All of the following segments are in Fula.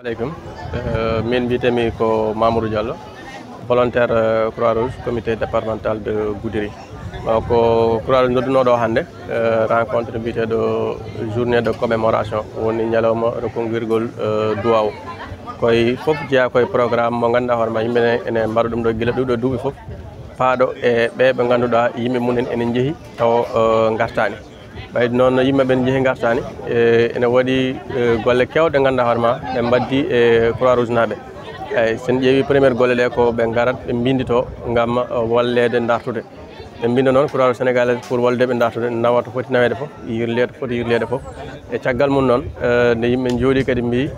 Alaikum. Min bitemi ko Mamoudou Diallo, volontaire Croix-Rouge, comité départemental de Goudiri. Ko Croix-Rouge nodduno ɗo hande rencontre biteɗo journée de commémoration woni ñalawma reconguirgol duwaw koye fof jeeya koye programme mo ganduɗa hoorema yimɓe ene mbaɗa ɗum ɗo guila ɗuɗo duuɓi fof paaɗo e ɓe ganduɗa yimɓe mumen ene jeehi taw gartani ɓayde noon yimɓe ɓen jeehi gartani ene waɗi golle kewɗe ganduɗa hoorema ɓe mbaddi e Croix-Rouge naɓe eyyi sen ƴeewi premiére golle ɗe ko ɓe garat ɓe mbindito gam wallede dartude ɓe mbinda noon Croix-Rouge sénégalaise pour walludeɓe dartude nawa to foti nawede foof yirlede foti yirlede foof e caggal mum noon nde yimɓe jooɗi kadi mbi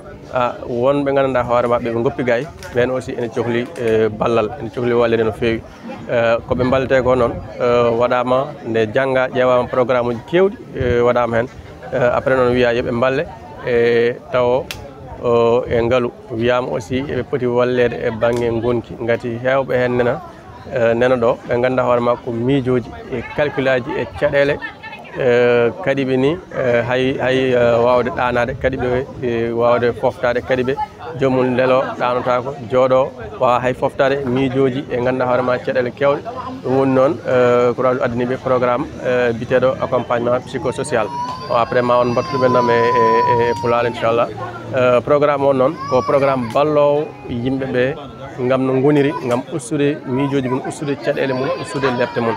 wonɓe ganduɗa hoorema ɓe goppi gay ɓen aussi ene cohli ballal ene cohli wallede no fewi koɓe ballete ko noon waɗama nde jangga ƴewama programme uji kewɗi waɗama hen après noon wiya yooɓe balle e taw e ngaalu wiyama aussi eɓe poti wallede e banggue gonki gati hewɓe hen nena ɗo ɓe ganduɗa hoorema ko miijoji e calcul aji e caɗele kadi ɓe ni hay wawde ɗanade kadi ɓe wawde foftade kadi ɓe jomum leelo ɗanotako jooɗo wawa hay foftade miijoji e ganduɗa hoorema caɗele kewɗe ɗum woni noon Croix-Rouge addani ɓe programme biteɗo accompagnement psychosocial après ma on battude ɓennam e pulaar inchallah programme o noon ko programme ballowo yimɓeɓe gam no goniri gam ustude miijoji mum ustude caɗele mum ustude lefte mum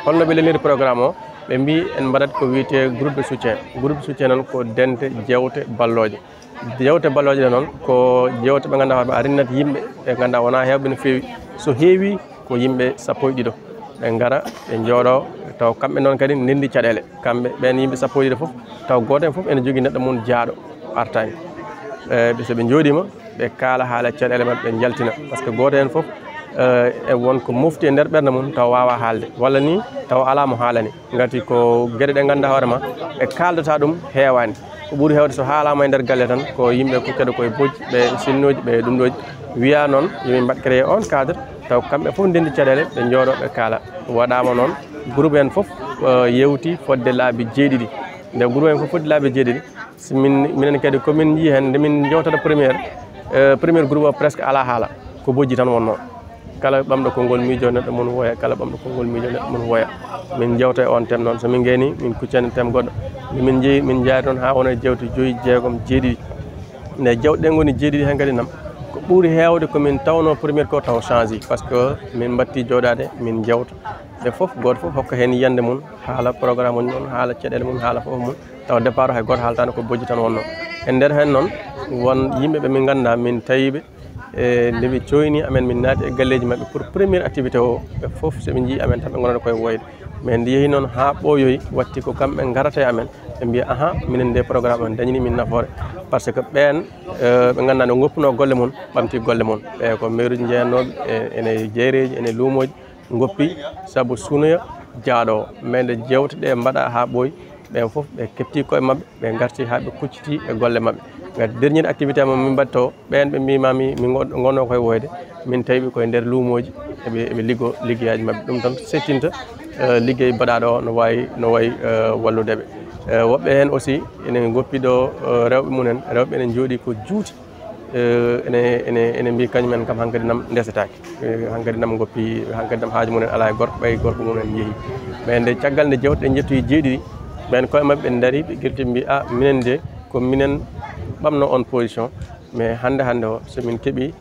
holno ɓe lelniri programme o ɓe mbi en mbaɗat ko wiyete groupe de soutien noon ko dente jewte balloje jewte balloje ɗe noon ko jewte ɓe ganduɗa hoorema a rinnat yimɓe ɓe ganduɗa wona hewɓe no fewi so heewi ko yimɓe sappo e ɗiɗo ɓe gara ɓe jooɗo taw kamɓe noon kadi ndendi caɗele kamɓe ɓen yimɓe sappo e ɗiɗo foof taw goto hen foof ene jogui neɗɗo mum jaaɗo artani soɓe jooɗima ɓe kaala haala caɗele mabɓe ɓe jaltina par ce que goto hen foof e wonko mofti e nder ɓerde mum taw wawa haalde walla ni taw ala mo haalani gati ko gueɗe ɗe ganduɗa hoorema ɓe kaldata ɗum heewani ko ɓuuri hewde so haalama e nder galle tan ko yimɓe kucceɗe koye bojji ɓe sinnoji ɓe ɗum ɗoji wiya noon yomin mbaɗ créé on cadre taw kamɓe foof ndendi caɗele ɓe jooɗo ɓe kaala waɗama noon groupe en foof yewti fodde laabi jeeɗiɗi nde groupe en foof fodde laabi jeeɗiɗi so minen kadi komin jii hen nde min jewtata premiére groupe o presque ala haala ko bojji tan wonno kala ɓamɗo konngol miijo neɗɗo mun woya kala ɓamɗo konngol miijo neɗɗo mun woya min jewta e on thème noon somin geeni min kuccani thème goɗɗo min jeeyi min jaari toon ha wona jewte 5 jeegom jeeɗiɗi nde jewɗe ɗe goni jeeɗiɗi hen kadi nam ko ɓuuri hewde komin tawno premiére ko taw change par ce que min batti joɗade min jewta ɓe foof goto foof hokka hen yiyande mum haala programme uji noon haala caɗele mum haala foof mum taw départ hay goto haaltano ko bojji tan wonno e nder hen noon won yimɓeɓe min ganduɗa min tawiɓe nde ɓe coyni amen min naati e galleji mabɓe pour premiére activité o ɓe foof soɓe jii amen tan ɓe gonata koye woyde mais nde yeehi noon ha ɓooyoyi watti ko kamɓe garata e amen ɓe mbiya ahan minen nde programme on dañini min nafoore par ce que ɓen ɓe ganduɗa no goppuno golle mum ɓamti golle mum ɓe ko maire uji jeeyannoɓe ene jeyreji ene luumoji goppi saabu sunoya jaaɗo mais nde jewte ɗe mbaɗa ha ɓooyi ɓen foof ɓe kepti koye mabɓe ɓe garti ha ɓe kucciti e golle mabɓe gati dernier activité mo min mbaɗi to ɓen ɓe mbimami min gonno koye woyde min tawiɓe koye nder luumoji eɓe liggo liggueyaji mabɓe ɗum tan settinta ligguey mbaɗaɗo o no wayi walludeɓe woɓɓe hen aussi ene goppi ɗo rewɓe mumen rewɓe ene jooɗi ko juuti ene mbi kañumen kam hankkadi nam ndesetaki hankkadi nam goppi hankkadi nam haaju mumen ala e gorko ɓay gorko mumen jeehi mais nde caggal nde jewte ɗe jettoyi jeeɗiɗi ɓen koye mabɓe ɓe daari ɓe guirti mbi minen de ko minen ɓamno on position mais hande o somin keeɓi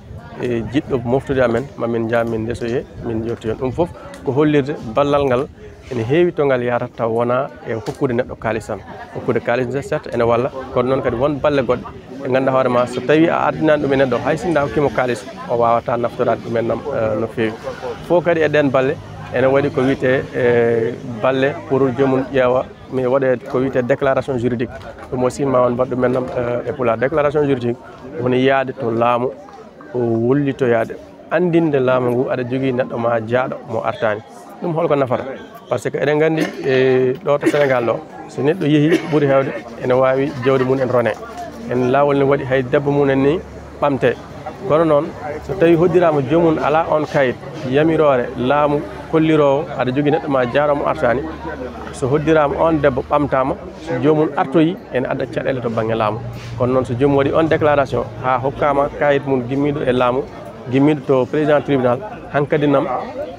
jiɗɗo moftude amen mamin jaa min ndesoye min jewtoyon ɗum foof ko hollirde ballal ngal ene heewi to ngal yarata taw wona e hokkude neɗɗo kalis tan hokkude kalis certes ene walla kono noon kadi won balle goɗɗe ɓe ganduɗa hoorema so tawi a ardinani ɗum e neɗɗo hay sinda hokkimo kalis o wawata naftorade ɗumen nam no fewi fof kadi e ɗen balle ene waɗi ko wiyete balle pour jomum ƴeewa mi waɗe ko wiyete déclaration juridique ɗum aussi ma on mbaɗ ɗumen nam e pulaar déclaration juridique woni yaade to laamu o wollitoyade andinde laamu ngu aɗa jogui neɗɗo ma jaaɗo mo artani ɗum holko nafata par ce que eɗen gandi ɗo to Sénégal ɗo so neɗɗo yeehi ɓuuri hewde ene wawi jawdi mum en rone en laawol ne waɗi hay debbo mum en ni ɓamte kono noon so tawi hoddirama jomum ala on kayit yamirore laamu kolliro aɗa jogui neɗɗo ma jaramo artani so hoddirama on debbo ɓamtama so jomum artoyi ene adda caɗele to banggue laamu kono noon so jomum waɗi on déclaration ha hokkama kayit mum gimmiɗo e laamu gimmiɗo to président tribunal hankkadi nam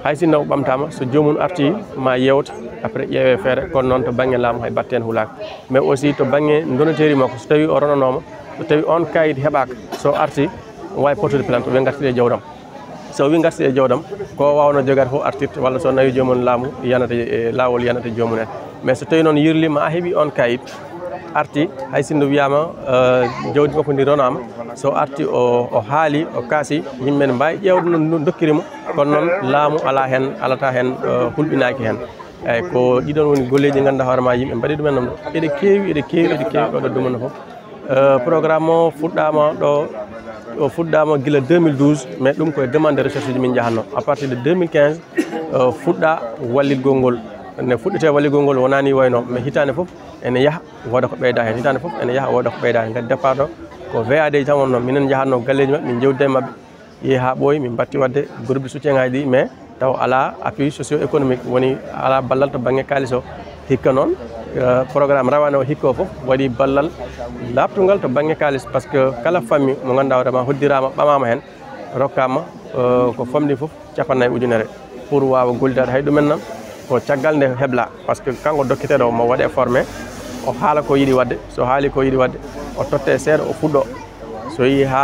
hay sinno ɓamtama so jomum arti ma yewta après ƴeewe feere kono noon to banggue laamu hay batte hen hulaka mais aussi to banggue donateri makko so tawi o ronanoma so tawi on kayit heɓaka so arti wawi portude plainte ɓe gartide e jawdam so wi garti e jawdam ko wawno jogade fof artirte walla so nawi jomum laamu yanata lawol yanata jomum en mais so tawi noon yirlima a heeɓi on kayit arti hay sinno wiyama jawdi makko ndi ronama so arti o haali o kaasi yimɓe ne mbawi ƴewde no dokkirimo kono noon laamu ala hen alata hen hulɓinaki hen eyyi ko ɗiɗon woni golleji ɗi ganduɗa hoorema yimɓe mbaɗi ɗumen ɗum ɗo eɗe kewi ɗo dumana foof programme o fuɗɗama ɗo o fuɗɗama guila 2012 mais ɗum koye demande de recherche uji min jahanno à partir de 2015 fuɗɗa wallidgol ngol ne fuɗɗete wallidgol ngol wonani wayno mais hitande foof ene yaaha woda ko ɓeyda hen hitande foof ene yaaha woda ko ɓeyda hen kadi départ o ko VAD tan wonno minen jahanno galleji mabɓe min jewdide mabɓe yeehi ha ɓooyi min batti wadde groupe de soutien ngaji ɗi mais taw ala appui socio économique woni ala ballal to banggue kalis o hikka noon programme rawane o hikka o foof waɗi ballal labtugal to banggue kalis par ce que kala famille mo ganduɗa hoorema hoddirama ɓamama hen rokkama ko famɗi foof 50 ujunere pour wawa gollidade hay ɗumen noon ko caggal nde hebla par ce que kanko dokkiteɗo o mo waɗe formé o haala ko yiiɗi wadde so haali ko yiiɗi wadde o totte seeɗa o fuɗɗo so yi ha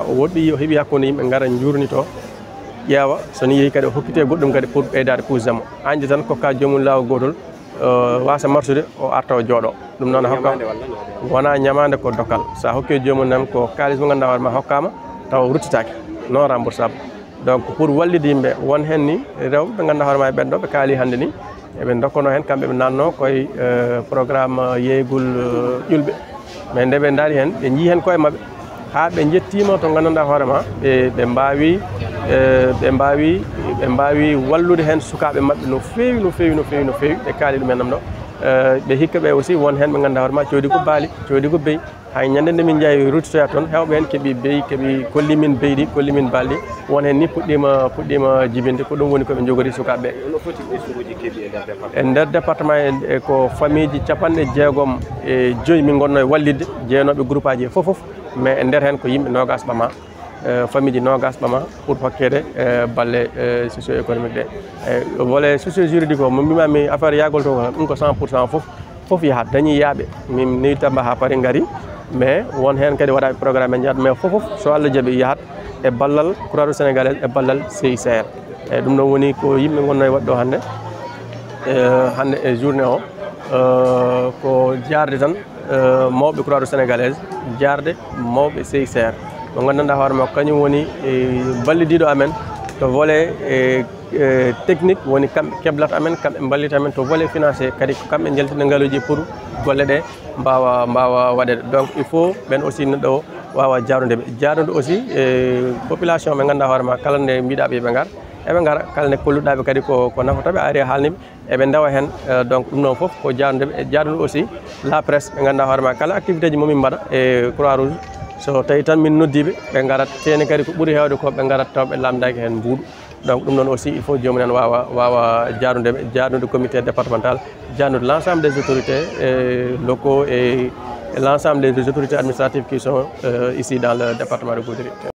o woɗɗoyi o heeɓi hakkude yimɓe gara jurnito ƴeewa sono yeehi kadi o hokkite goɗɗum kadi pour ɓeydade kuusdemo andi tan kokka jomum lawol gotol wasa martude o arta o jooɗo ɗum noon hokka wona ñamade ko dokkal sa hokke jomum nan ko kalis mo ganduɗa hoorema hokkama taw ruttitake non remboursable donc pour wallide yimɓe won hen ni rewɓe ɓe ganduɗa hoorema e ɓen ɗo ɓe kaali hannde ni eɓe dokkono hen kamɓe ɓe nanno koye programme yeeygol ƴulɓe mais nde ɓe daari hen ɓe jii hen koye mabɓe ha ɓe jettima to ganduɗa hoorema ɓe mbawi wallude hen sukaɓe mabɓe no fewi ɓe kaali ɗumen nam ɗo ɓe hikka ɓe aussi won hen ɓe ganduɗa hoorema coodi ko baali coodi ko beyi hay ñande nde min jeeyi ruttitoya toon hewɓe hen keeɓi beyi keeɓi kollimin beyɗi kollimin balɗi won hen ni puɗɗima jibinde ko ɗum woni koɓe jogori sukaɓeɓe e nder département e ko famille ji 65 min gonno e wallidde jeeyanoɓe groupe aji e foof mais e nder hen ko yimɓe nogas ɓama famille ji nogas ɓama pour hokkede balle socio économique ɗe volet socio juridique o mo mbimami affaire yagol to ɗum ko 100% foof yahat dañi yaaɓe min newi tamba ha paari gaari mais won hen kadi waɗaɓe programme e jahat mais foof so Allah jaaɓi yahat e ballal Croix-Rouge sénégalaise e ballal CICR eyyi ɗum ɗon woni ko yimɓe gonno e waɗɗo hande e journée o ko jarde tan mawɓe Croix-Rouge sénégalaise jarde mawɓe CICR mo gandanɗa hoorema kañum woni ballidiɗo amen to volet technique woni kamɓe keblata amen kamɓe ballita amen to volet financier kadi ko kamɓe jaltina ngaaluji pour golle ɗe mbawa waɗede donc il faut ɓen aussi neɗɗo o wawa jarudeɓe jarude aussi population ɓe ganduɗa hoorema kala nde mbiɗaɓe ɓe gar eɓe gara kala nde kolluɗaɓe kadi ko nafataɓe ari haalniɓe eɓe dawa hen donc ɗum noon foof ko jarudeɓe e jarude aussi la presse ɓe ganduɗa hoorema kala activité ji momin mbaɗa e Croix-Rouge so tawi tan min noddiɓe ɓe garat teni kadi ko ɓuuri hewde ko ɓe garat taw ɓe lamdaki hen mbuuɗu donc ɗum noon aussi il faut jomum en wawa jarudeɓe jarude comité départemental jarude l' ensemble des autorités locaux et l'ensemble des autorités administratives qui sont ici dans le département de Goudiri.